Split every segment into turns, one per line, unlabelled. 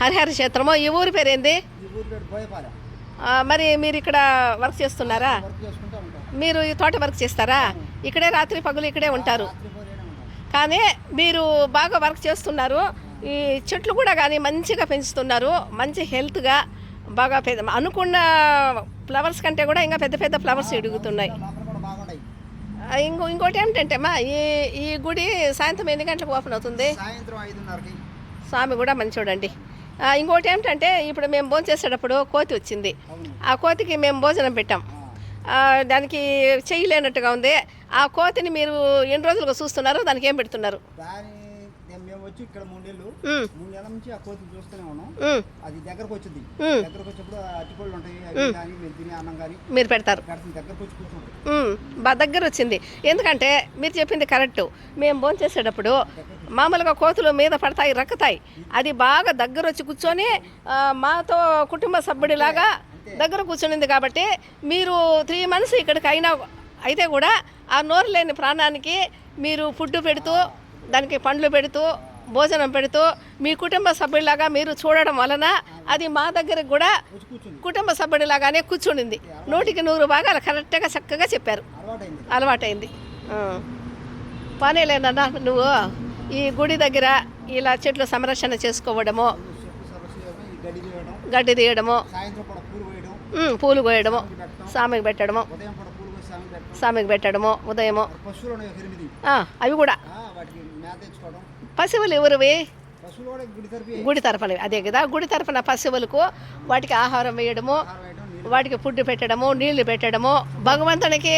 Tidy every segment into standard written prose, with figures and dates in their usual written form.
హరిహర క్షేత్రము. ఈ ఊరి పేరేంది?
ఈ ఊరి పేరు బోయపాలెం.
మరి మీరు ఇక్కడ వర్క్ చేస్తున్నారా?
వర్క్ చేసుకుంటూ ఉంటాం.
మీరు ఈ తోట వర్క్ చేస్తారా? ఇక్కడే రాత్రి పగులు ఇక్కడే ఉంటారు.
రాత్రి పూట ఉంటాం.
కానీ మీరు బాగా వర్క్ చేస్తున్నారు. ఈ చెట్లు కూడా కానీ మంచిగా పెంచుతున్నారు. మంచి హెల్త్గా బాగా పెద్ద అనుకున్న ఫ్లవర్స్ కంటే కూడా ఇంకా పెద్ద పెద్ద ఫ్లవర్స్ ఎదుగుతున్నాయి.
లోపల కూడా బాగుంటాయి.
ఇంకోటి ఏమిటంటే అమ్మా, ఈ గుడి సాయంత్రం ఎన్ని గంటలకు ఓపెన్ అవుతుంది?
సాయంత్రం 5:30కి.
స్వామి కూడా మంచోడండి. ఇంకోటి ఏమిటంటే ఇప్పుడు మేము భోజనం చేసేటప్పుడు కోతి వచ్చింది.
అవును.
ఆ కోతికి మేము భోజనం పెట్టాం. దానికి చేయలేనట్టుగా ఉంది. ఆ కోతిని మీరు ఎన్ని రోజులుగా చూస్తున్నారు? దానికి ఏం పెడుతున్నారు?
మేము వచ్చి ఇక్కడ 3 నెలలు 3 నెలల నుంచి ఆ కోతిని చూస్తూనే ఉన్నాం. అది దగ్గరకు వచ్చింది. దగ్గరకు వచ్చినప్పుడు అట్టిపళ్ళు ఉంటాయి, అవి కానీ మేము తినే అన్నం కానీ
మీరు పెడతారు.
దగ్గరకు వచ్చి కూర్చుంటాం.
బాగా దగ్గర వచ్చింది. ఎందుకంటే మీరు చెప్పింది కరెక్టు. మేము భోజనం చేసేటప్పుడు మామూలుగా కోతులు మీద పడతాయి, రక్కుతాయి. అది బాగా దగ్గర వచ్చి కూర్చొని మాతో కుటుంబ సభ్యుడిలాగా దగ్గర కూర్చునింది. కాబట్టి మీరు 3 months ఇక్కడికి అయితే కూడా ఆ నోరు లేని ప్రాణానికి మీరు ఫుడ్ పెడుతూ, దానికి పండ్లు పెడుతూ, భోజనం పెడుతూ, మీ కుటుంబ సభ్యులాగా మీరు చూడడం వలన అది మా దగ్గరకు కూడా కుటుంబ సభ్యుడిలాగానే కూర్చునింది. 100కి 100 భాగాలు కరెక్ట్గా చక్కగా చెప్పారు. అలవాటైంది. పనేలేనన్నా నువ్వు ఈ గుడి దగ్గర ఇలా చెట్లు సంరక్షణ చేసుకోవడము, గడ్డి తీయడము, పూలు కోయడము, స్వామికి పెట్టడము, ఉదయము. అవి కూడా పశువులు ఎవరివి? గుడి తరఫున. అదే కదా, గుడి తరఫున పశువులకు వాటికి ఆహారం వేయడము, వాటికి ఫుడ్ పెట్టడము, నీళ్లు పెట్టడము, భగవంతునికి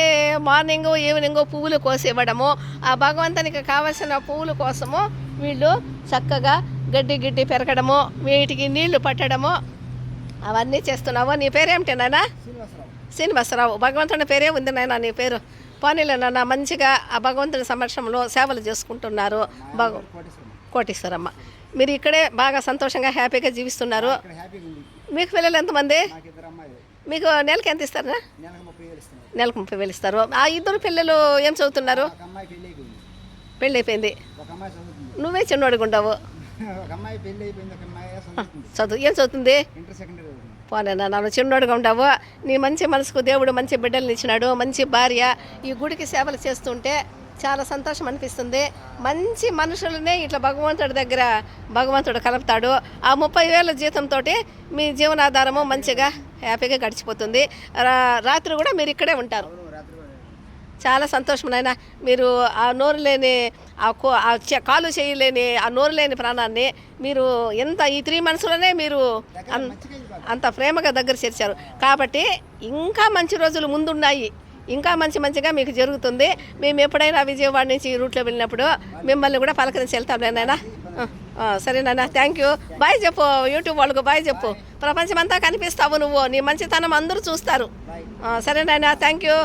మార్నింగ్ ఈవినింగ్ పువ్వులు కోసి ఇవ్వడము. ఆ భగవంతునికి కావలసిన పువ్వుల కోసము వీళ్ళు చక్కగా గడ్డి పెరగడము, వీటికి నీళ్లు పట్టడము, అవన్నీ చేస్తున్నావు. నీ పేరేమిటి నాన్న? శ్రీనివాసరావు. భగవంతుని పేరే ఉంది నాయన నీ పేరు. పోనీలే నాన్న, మంచిగా ఆ భగవంతుని సమక్షంలో సేవలు చేసుకుంటున్నారు. కోటేశ్వరమ్మ. మీరు ఇక్కడే బాగా సంతోషంగా హ్యాపీగా జీవిస్తున్నారు. మీకు పిల్లలు ఎంతమంది? మీకు నెలకి ఎంత ఇస్తారా? నెలకు 30,000 ఇస్తారు. ఆ 2 పిల్లలు ఏం చదువుతున్నారు? పెళ్ళి అయిపోయింది. నువ్వే చిన్నోడిగా ఉండవు. చదువు ఏం చదువుతుంది? పోనేనా, నన్ను చిన్నోడుగా ఉండవు. నీ మంచి మనసుకు దేవుడు మంచి బిడ్డలు ఇచ్చినాడు, మంచి భార్య. ఈ గుడికి సేవలు చేస్తుంటే చాలా సంతోషం అనిపిస్తుంది. మంచి మనుషులనే ఇట్లా భగవంతుడి దగ్గర భగవంతుడు కలుపుతాడు. ఆ 30,000 జీతంతో మీ జీవనాధారము మంచిగా హ్యాపీగా గడిచిపోతుంది. రాత్రి కూడా మీరు ఇక్కడే ఉంటారు. చాలా సంతోషం నాయన. మీరు ఆ నోరు లేని కాలు చేయలేని ఆ నోరు లేని ప్రాణాన్ని మీరు ఎంత ఈ 3 monthsలోనే మీరు అంత ప్రేమగా దగ్గర చేర్చారు. కాబట్టి ఇంకా మంచి రోజులు ముందున్నాయి. ఇంకా మంచిగా మీకు జరుగుతుంది. మేము ఎప్పుడైనా విజయవాడ నుంచి ఈ రూట్లో వెళ్ళినప్పుడు మిమ్మల్ని కూడా పలకరించి వెళ్తాం నాయన. సరేనా, థ్యాంక్ యూ. బాయ్ చెప్పు యూట్యూబ్ వాళ్ళకు, బాయ్ చెప్పు. ప్రపంచమంతా కనిపిస్తావు నువ్వు. నీ మంచితనం అందరూ చూస్తారు. సరేనా, థ్యాంక్ యూ.